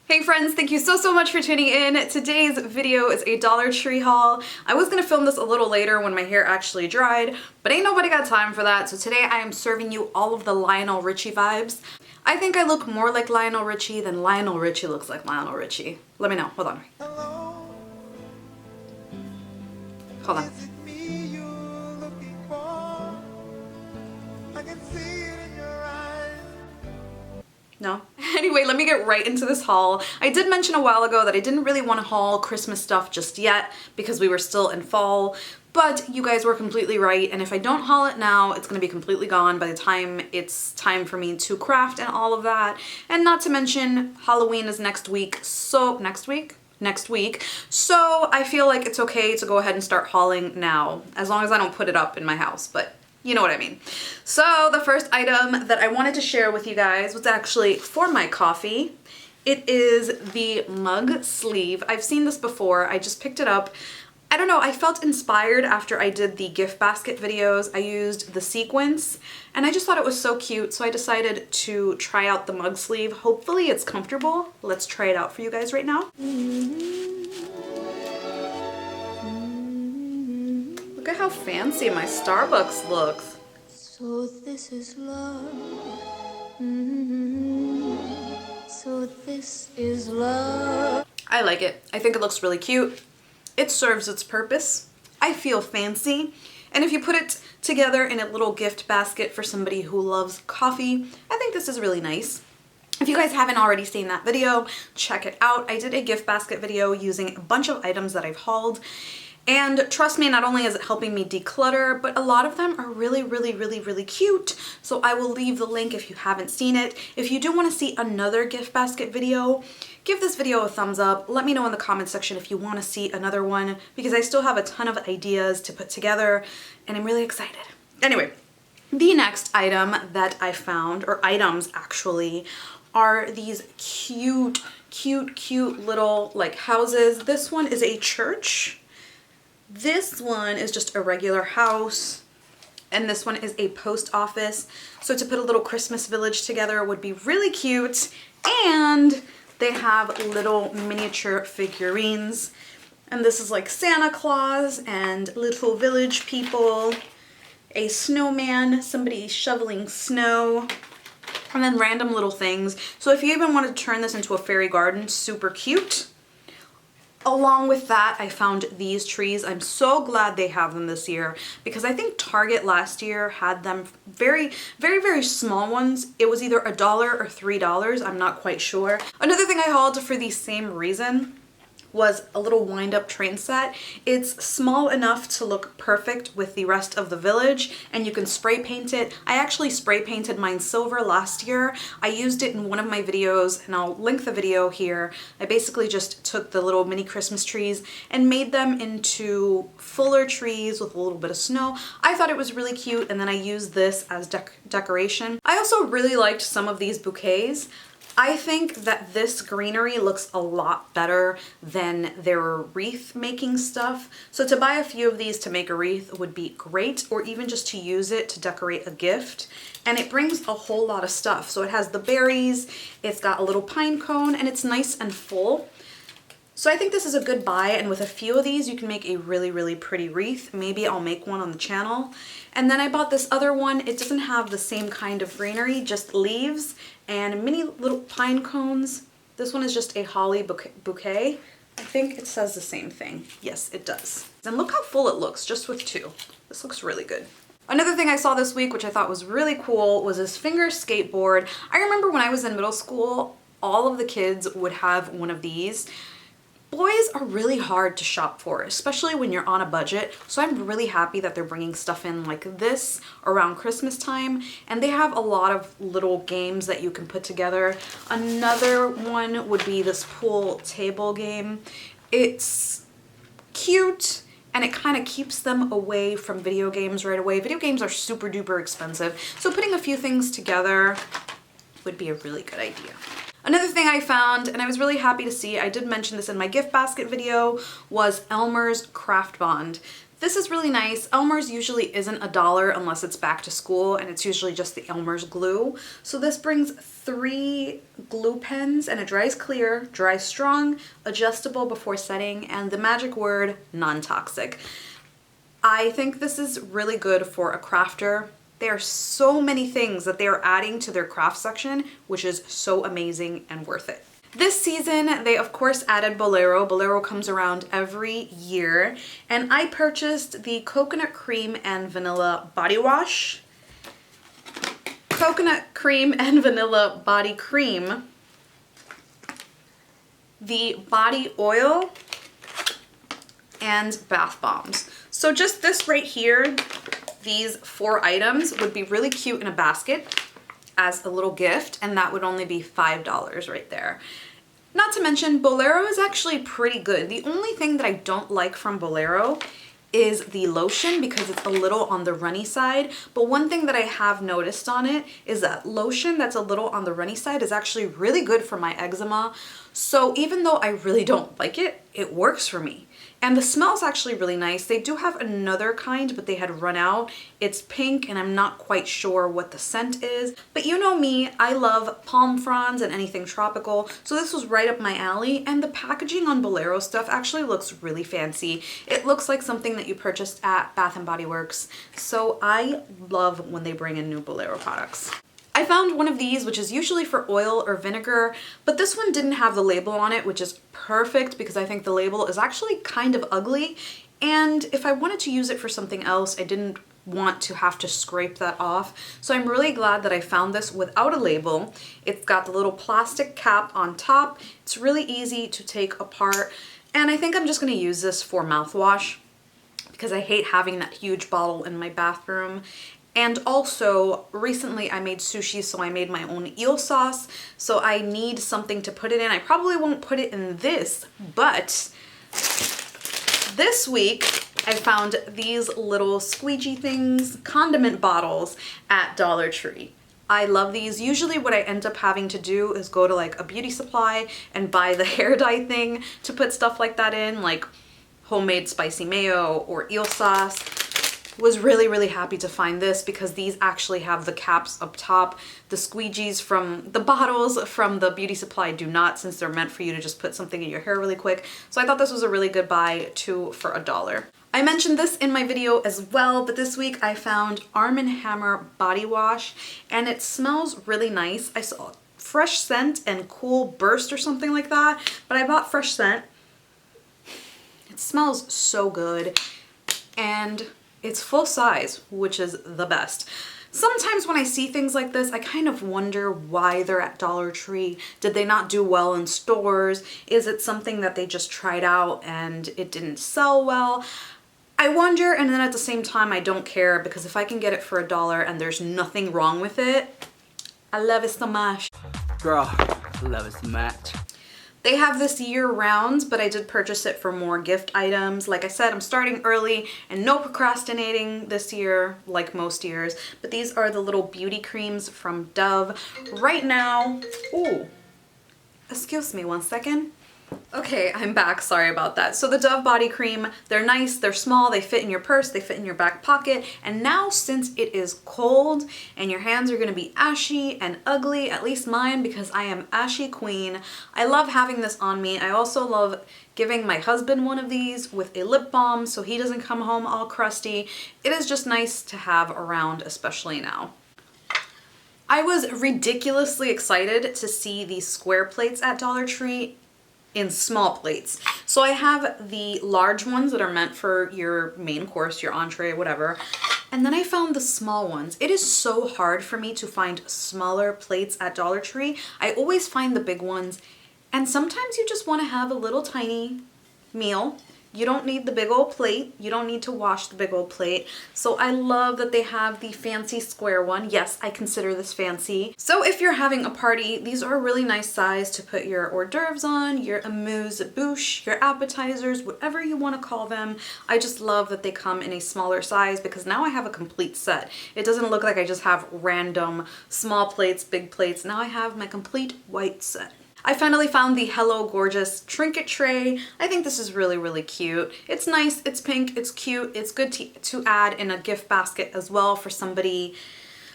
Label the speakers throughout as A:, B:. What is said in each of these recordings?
A: Hey friends, thank you so much for tuning in. Today's video is a Dollar Tree haul. I was gonna film this a little later when my hair actually dried, but ain't nobody got time for that. So today I am serving you all of the Lionel Richie vibes. I think I look more like Lionel Richie than Lionel Richie looks like Lionel Richie. Let me know, hold on. Hold on. No? Anyway, let me get right into this haul. I did mention a while ago that I didn't really want to haul Christmas stuff just yet because we were still in fall, but you guys were completely right, and if I don't haul it now, it's going to be completely gone by the time it's time for me to craft and all of that. And not to mention, Halloween is next week, so next week, so I feel like it's okay to go ahead and start hauling now, as long as I don't put it up in my house, but you know what I mean. So the first item that I wanted to share with you guys was actually for my coffee. It is the mug sleeve. I've seen this before. I just picked it up. I don't know, I felt inspired after I did the gift basket videos. I used the sequins and I just thought it was so cute, so I decided to try out the mug sleeve. Hopefully it's comfortable. Let's try it out for you guys right now. Look at how fancy my Starbucks looks.
B: So this is love. So this is love.
A: I like it. I think it looks really cute. It serves its purpose. I feel fancy. And if you put it together in a little gift basket for somebody who loves coffee, I think this is really nice. If you guys haven't already seen that video, check it out. I did a gift basket video using a bunch of items that I've hauled. And trust me, not only is it helping me declutter, but a lot of them are really cute. So I will leave the link if you haven't seen it. If you do want to see another gift basket video, give this video a thumbs up. Let me know in the comment section if you want to see another one, because I still have a ton of ideas to put together and I'm really excited. Anyway, the next item that I found, or items actually, are these cute little like houses. This one is a church. This one is just a regular house, and this one is a post office. So to put a little Christmas village together would be really cute, and they have little miniature figurines. And this is like Santa Claus and little village people, a snowman, somebody shoveling snow, and then random little things. So if you even want to turn this into a fairy garden, super cute. Along with that, I found these trees. I'm so glad they have them this year, because I think Target last year had them very small ones. It was either $1 or $3. I'm not quite sure. Another thing I hauled for the same reason was a little wind-up train set. It's small enough to look perfect with the rest of the village, and you can spray paint it. I actually spray painted mine silver last year. I used it in one of my videos, and I'll link the video here. I basically just took the little mini Christmas trees and made them into fuller trees with a little bit of snow. I thought it was really cute, and then I used this as decoration. I also really liked some of these bouquets. I think that this greenery looks a lot better than their wreath making stuff. So to buy a few of these to make a wreath would be great, or even just to use it to decorate a gift. And it brings a whole lot of stuff. So it has the berries, it's got a little pine cone, and it's nice and full. So I think this is a good buy, and with a few of these you can make a really pretty wreath. Maybe I'll make one on the channel. And then I bought this other one. It doesn't have the same kind of greenery, just leaves and mini little pine cones. This one is just a holly bouquet. I think it says the same thing. Yes, it does. And look how full it looks just with two. This looks really good. Another thing I saw this week, which I thought was really cool, was this finger skateboard. I remember when I was in middle school, all of the kids would have one of these. Boys are really hard to shop for, especially when you're on a budget. So I'm really happy that they're bringing stuff in like this around Christmas time. And they have a lot of little games that you can put together. Another one would be this pool table game. It's cute, and it kind of keeps them away from video games right away. Video games are super duper expensive. So putting a few things together would be a really good idea. Another thing I found, and I was really happy to see, I did mention this in my gift basket video, was Elmer's Craft Bond. This is really nice. Elmer's usually isn't $1 unless it's back to school, and it's usually just the Elmer's glue. So this brings 3 glue pens, and it dries clear, dries strong, adjustable before setting, and the magic word, non-toxic. I think this is really good for a crafter. There are so many things that they are adding to their craft section, which is so amazing and worth it. This season, they of course added Bolero. Bolero comes around every year, and I purchased the Coconut Cream and Vanilla Body Wash. Coconut Cream and Vanilla Body Cream. The Body Oil, and Bath Bombs. So just this right here, these 4 items would be really cute in a basket as a little gift, and that would only be $5 right there. Not to mention, Bolero is actually pretty good. The only thing that I don't like from Bolero is the lotion because it's a little on the runny side. But one thing that I have noticed on it is that lotion that's a little on the runny side is actually really good for my eczema. So even though I really don't like it, it works for me. And the smell is actually really nice. They do have another kind, but they had run out. It's pink, and I'm not quite sure what the scent is. But you know me, I love palm fronds and anything tropical, so this was right up my alley. And the packaging on Bolero stuff actually looks really fancy. It looks like something that you purchased at Bath & Body Works. So I love when they bring in new Bolero products. I found one of these, which is usually for oil or vinegar, but this one didn't have the label on it, which is perfect because I think the label is actually kind of ugly. And if I wanted to use it for something else, I didn't want to have to scrape that off. So I'm really glad that I found this without a label. It's got the little plastic cap on top. It's really easy to take apart. And I think I'm just gonna use this for mouthwash because I hate having that huge bottle in my bathroom. And also, recently I made sushi, so I made my own eel sauce. So I need something to put it in. I probably won't put it in this, but this week I found these little squeegee things, condiment bottles at Dollar Tree. I love these. Usually what I end up having to do is go to like a beauty supply and buy the hair dye thing to put stuff like that in, like homemade spicy mayo or eel sauce. Was really happy to find this because these actually have the caps up top. The squeegees from the bottles from the beauty supply do not, since they're meant for you to just put something in your hair really quick. So I thought this was a really good buy, 2 for $1. I mentioned this in my video as well, but this week I found Arm & Hammer body wash, and it smells really nice. I saw fresh scent and cool burst or something like that, but I bought fresh scent. It smells so good, and it's full size, which is the best. Sometimes when I see things like this, I kind of wonder why they're at Dollar Tree. Did they not do well in stores? Is it something that they just tried out and it didn't sell well? I wonder, and then at the same time, I don't care because if I can get it for $1 and there's nothing wrong with it, I love it so much.
C: Girl, I love it so much.
A: They have this year-round, but I did purchase it for more gift items. Like I said, I'm starting early and no procrastinating this year like most years. But these are the little beauty creams from Dove. Right now, ooh, excuse me one second. Okay, I'm back, sorry about that. So the Dove body cream, they're nice, they're small, they fit in your purse, they fit in your back pocket, and now since it is cold and your hands are gonna be ashy and ugly, at least mine because I am ashy queen, I love having this on me. I also love giving my husband one of these with a lip balm so he doesn't come home all crusty. It is just nice to have around, especially now. I was ridiculously excited to see these square plates at Dollar Tree in small plates. So I have the large ones that are meant for your main course, your entree, whatever. And then I found the small ones. It is so hard for me to find smaller plates at Dollar Tree. I always find the big ones. And sometimes you just want to have a little tiny meal. You don't need the big old plate. You don't need to wash the big old plate. So I love that they have the fancy square one. Yes, I consider this fancy. So if you're having a party, these are a really nice size to put your hors d'oeuvres on, your amuse-bouche, your appetizers, whatever you want to call them. I just love that they come in a smaller size because now I have a complete set. It doesn't look like I just have random small plates, big plates. Now I have my complete white set. I finally found the Hello Gorgeous trinket tray. I think this is really, really cute. It's nice, it's pink, it's cute, it's good to add in a gift basket as well for somebody.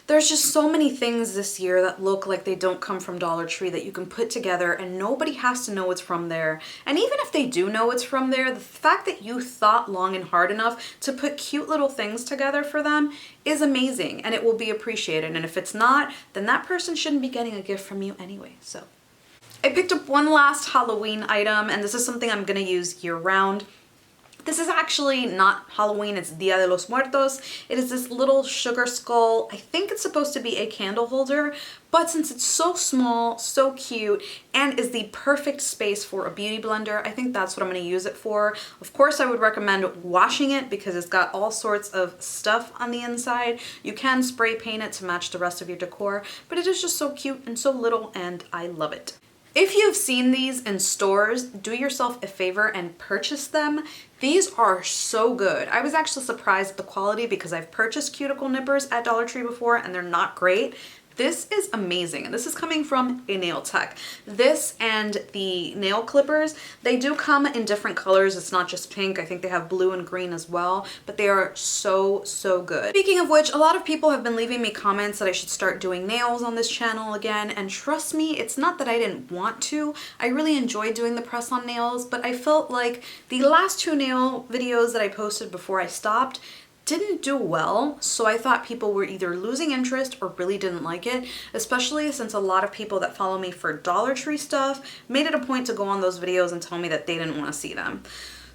A: There's just so many things this year that look like they don't come from Dollar Tree that you can put together and nobody has to know it's from there. And even if they do know it's from there, the fact that you thought long and hard enough to put cute little things together for them is amazing and it will be appreciated. And if it's not, then that person shouldn't be getting a gift from you anyway. So I picked up one last Halloween item, and this is something I'm gonna use year round. This is actually not Halloween, it's Dia de los Muertos. It is this little sugar skull. I think it's supposed to be a candle holder, but since it's so small, so cute, and is the perfect space for a beauty blender, I think that's what I'm gonna use it for. Of course, I would recommend washing it because it's got all sorts of stuff on the inside. You can spray paint it to match the rest of your decor, but it is just so cute and so little, and I love it. If you've seen these in stores, do yourself a favor and purchase them. These are so good. I was actually surprised at the quality because I've purchased cuticle nippers at Dollar Tree before and they're not great. This is amazing, and this is coming from a nail tech. This and the nail clippers, they do come in different colors. It's not just pink. I think they have blue and green as well, but they are so, so good. Speaking of which, a lot of people have been leaving me comments that I should start doing nails on this channel again, and trust me, it's not that I didn't want to. I really enjoy doing the press on nails, but I felt like the last 2 nail videos that I posted before I stopped didn't do well, so I thought people were either losing interest or really didn't like it, especially since a lot of people that follow me for Dollar Tree stuff made it a point to go on those videos and tell me that they didn't want to see them.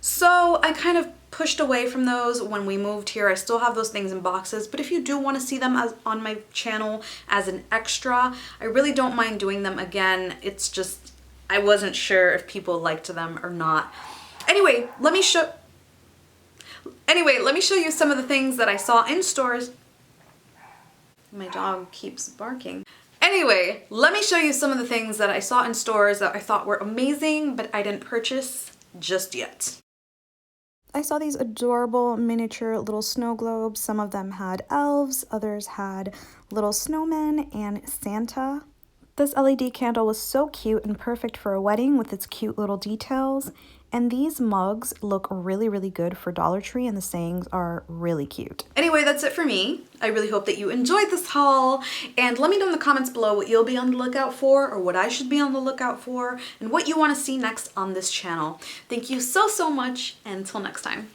A: So I kind of pushed away from those when we moved here. I still have those things in boxes, but if you do want to see them on my channel as an extra, I really don't mind doing them again. It's just, I wasn't sure if people liked them or not. Anyway, let me show you some of the things that I saw in stores. My dog keeps barking. Anyway, let me show you some of the things that I saw in stores that I thought were amazing, but I didn't purchase just yet. I saw these adorable miniature little snow globes. Some of them had elves, others had little snowmen and Santa. This LED candle was so cute and perfect for a wedding with its cute little details. And these mugs look really, really good for Dollar Tree, and the sayings are really cute. Anyway, that's it for me. I really hope that you enjoyed this haul, and let me know in the comments below what you'll be on the lookout for, or what I should be on the lookout for, and what you want to see next on this channel. Thank you so, so much, and until next time.